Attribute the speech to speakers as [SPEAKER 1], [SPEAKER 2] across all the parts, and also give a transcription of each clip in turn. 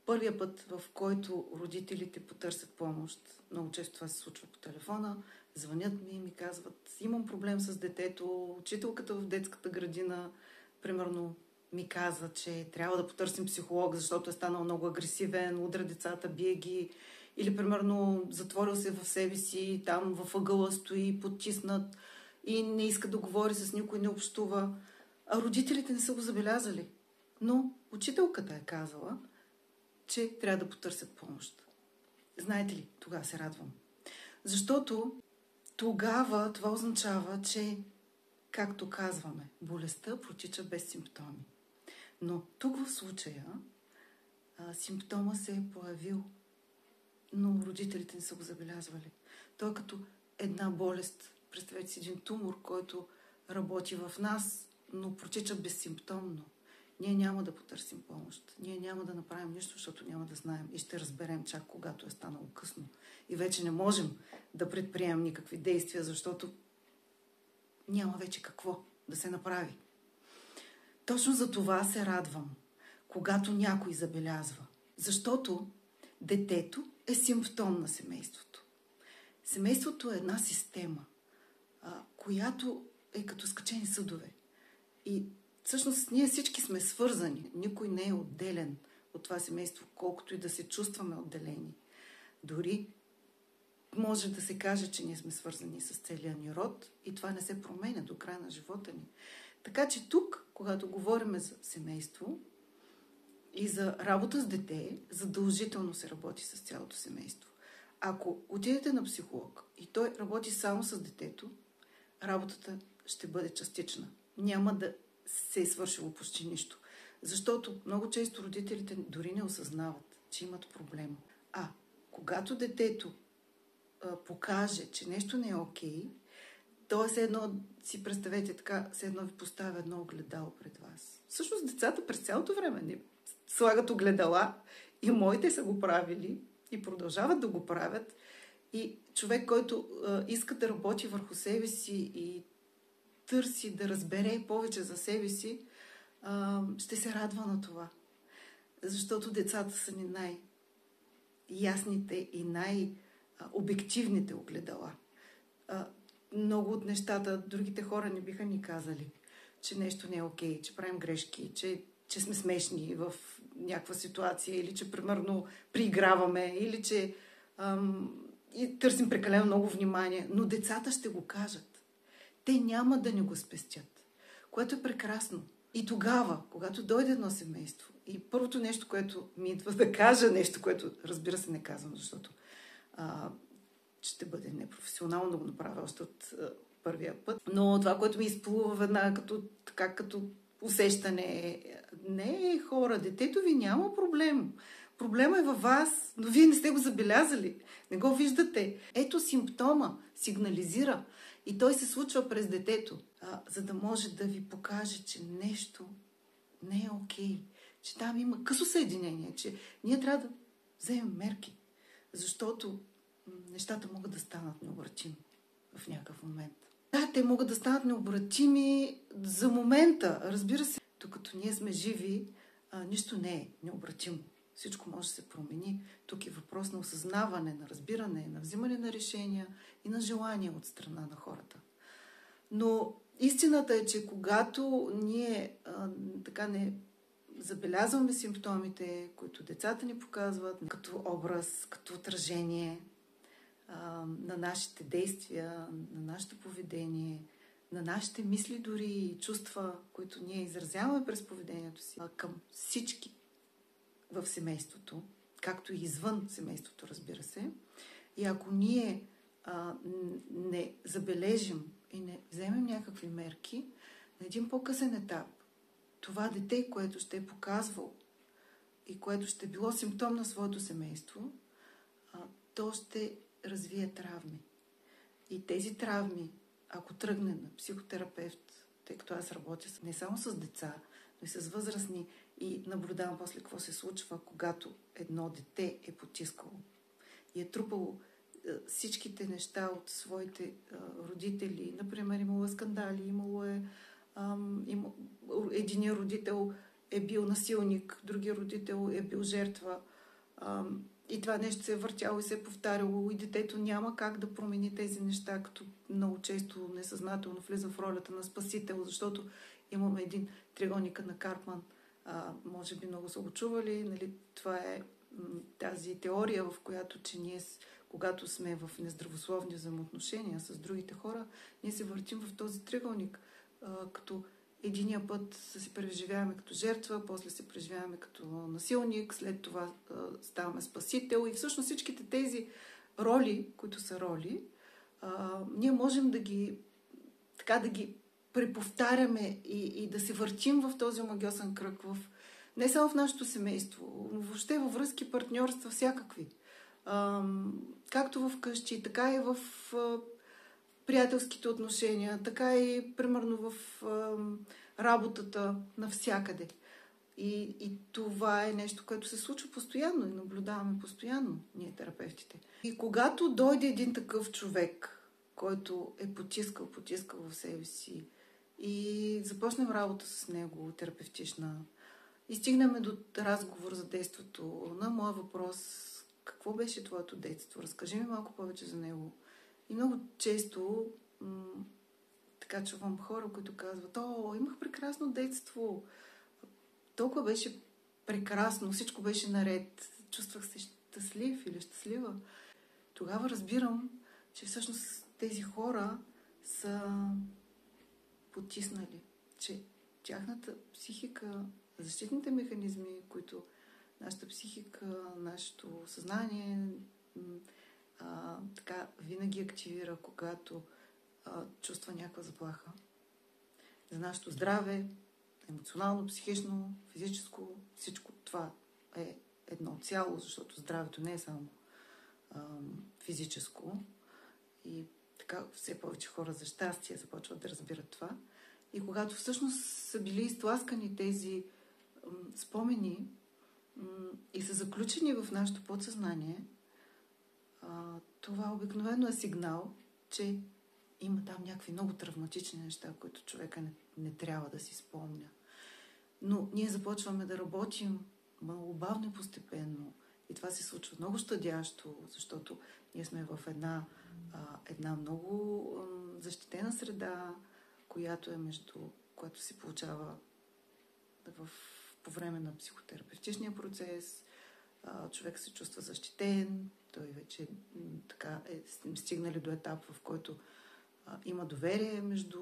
[SPEAKER 1] Първият път, в който родителите потърсят помощ, много често това се случва по телефона, звънят ми и ми казват: имам проблем с детето, учителката в детската градина, примерно, ми каза, че трябва да потърсим психолог, защото е станал много агресивен, удря децата, бие ги. Или, примерно, затворил се в себе си, там във ъгъла стои, потиснат и не иска да говори с никой, не общува. А родителите не са го забелязали. Но учителката е казала, че трябва да потърсят помощ. Знаете ли, тогава се радвам. Защото тогава това означава, че, както казваме, болестта протича без симптоми. Но тук в случая симптома се е появил, но родителите не са го забелязвали. Той е като една болест. Представете си един тумор, който работи в нас, но протича безсимптомно. Ние няма да потърсим помощ. Ние няма да направим нищо, защото няма да знаем. И ще разберем чак когато е станало късно. И вече не можем да предприемем никакви действия, защото няма вече какво да се направи. Точно за това се радвам, когато някой забелязва. Защото детето е симптом на семейството. Семейството е една система, която е като скачени съдове. И всъщност ние всички сме свързани. Никой не е отделен от това семейство, колкото и да се чувстваме отделени. Дори може да се каже, че ние сме свързани с целия ни род и това не се променя до края на живота ни. Така че тук, когато говорим за семейство и за работа с дете, задължително се работи с цялото семейство. Ако отидете на психолог и той работи само с детето, работата ще бъде частична. Няма да се е свършило почти нищо. Защото много често родителите дори не осъзнават, че имат проблем. Когато детето покаже, че нещо не е окей, то е все едно, си представете така, все едно ви поставя едно огледало пред вас. Всъщност децата през цялото време не слагат огледала и моите са го правили и продължават да го правят. И човек, който иска да работи върху себе си и търси да разбере повече за себе си, ще се радва на това. Защото децата са ни най-ясните и най-обективните огледала. Много от нещата другите хора не биха ни казали, че нещо не е окей, че правим грешки, че сме смешни в някаква ситуация или че примерно прииграваме или че и търсим прекалено много внимание. Но децата ще го кажат. Те няма да ни го спестят, което е прекрасно. И тогава, когато дойде едно семейство, и първото нещо, което ми идва да кажа, нещо, което разбира се не казвам, защото ще бъде непрофесионално да го направя още от първия път, но това, което ми изплува веднага като усещане, не хора, детето ви няма проблем. Проблема е във вас, но вие не сте го забелязали, не го виждате. Ето симптома, сигнализира. И той се случва през детето, за да може да ви покаже, че нещо не е окей, че там има късо съединение, че ние трябва да вземем мерки, защото нещата могат да станат необратими в някакъв момент. Да, те могат да станат необратими за момента, разбира се. Докато ние сме живи, нищо не е необратимо. Всичко може да се промени. Тук е въпрос на осъзнаване, на разбиране, на взимане на решения и на желание от страна на хората. Но истината е, че когато ние така не забелязваме симптомите, които децата ни показват, като образ, като отражение на нашите действия, на нашето поведение, на нашите мисли дори и чувства, които ние изразяваме през поведението си към всички в семейството, както и извън семейството, разбира се. И ако ние не забележим и не вземем някакви мерки, на един по-късен етап, това дете, което ще е показвало и което ще е било симптом на своето семейство, то ще развие травми. И тези травми, ако тръгне на психотерапевт, тъй като аз работя не само с деца, но и с възрастни и наблюдавам после какво се случва, когато едно дете е потискало и е трупало всичките неща от своите родители. Например, имало е скандали, единият родител е бил насилник, другият родител е бил жертва. И това нещо се е въртяло и се е повтаряло и детето няма как да промени тези неща, като много често несъзнателно влиза в ролята на спасител, защото имаме един триъгълник на Карпман. Може би много са го чували. Нали? Това е тази теория, в която, че ние, когато сме в нездравословни взаимоотношения с другите хора, ние се въртим в този триъгълник, като единия път се преживяваме като жертва, после се преживяваме като насилник, след това ставаме спасител и всъщност всичките тези роли, които са роли, ние можем да ги преповтаряме и да се въртим в този омагьосан кръг, не само в нашето семейство, но въобще във връзки, партньорства, всякакви. Както в къщи, така и в приятелските отношения, така и примерно в работата, навсякъде. И това е нещо, което се случва постоянно и наблюдаваме постоянно, ние терапевтите. И когато дойде един такъв човек, който е потискал в себе си и започнем работа с него, терапевтична, и стигнем до разговор за детството, на моя въпрос: какво беше твоето детство? Разкажи ми малко повече за него. И много често така чувам хора, които казват: имах прекрасно детство. Толкова беше прекрасно, всичко беше наред. Чувствах се щастлив или щастлива. Тогава разбирам, че всъщност тези хора са потиснали, че тяхната психика, защитните механизми, които нашата психика, нашето съзнание така винаги активира, когато чувства някаква заплаха за нашето здраве, емоционално, психично, физическо. Всичко това е едно цяло, защото здравето не е само физическо. И така все повече хора, за щастие, започват да разбират това. И когато всъщност са били изтласкани тези спомени и са заключени в нашето подсъзнание, това обикновено е сигнал, че има там някакви много травматични неща, които човека не трябва да си спомня. Но ние започваме да работим много бавно и постепенно. И това се случва много щадящо, защото ние сме в една много защитена среда, която се получава по време на психотерапевтичния процес. Човек се чувства защитен, той вече стигнали до етап, в който има доверие между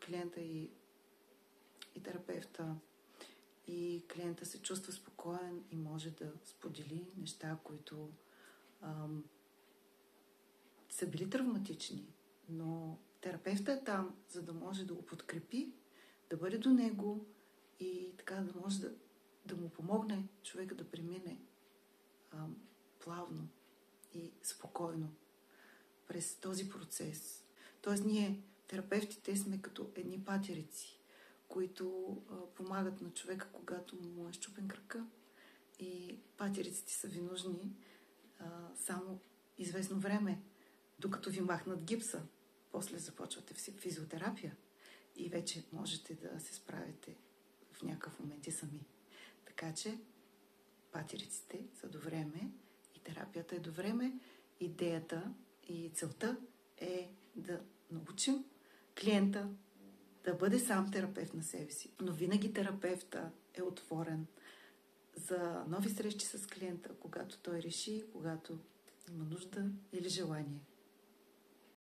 [SPEAKER 1] клиента и терапевта. И клиента се чувства спокоен и може да сподели неща, които са били травматични. Но терапевта е там, за да може да го подкрепи, да бъде до него и така да може да му помогне човека да премине плавно и спокойно през този процес. Тоест ние, терапевтите, сме като едни патерици, които помагат на човека, когато му е счупен кръка. И патериците са ви нужни само известно време, докато ви махнат гипса. После започвате физиотерапия и вече можете да се справите в някакъв момент и сами. Така че патериците са до време и терапията е до време. Идеята и целта е да научим клиента да бъде сам терапевт на себе си. Но винаги терапевта е отворен за нови срещи с клиента, когато той реши, когато има нужда или желание.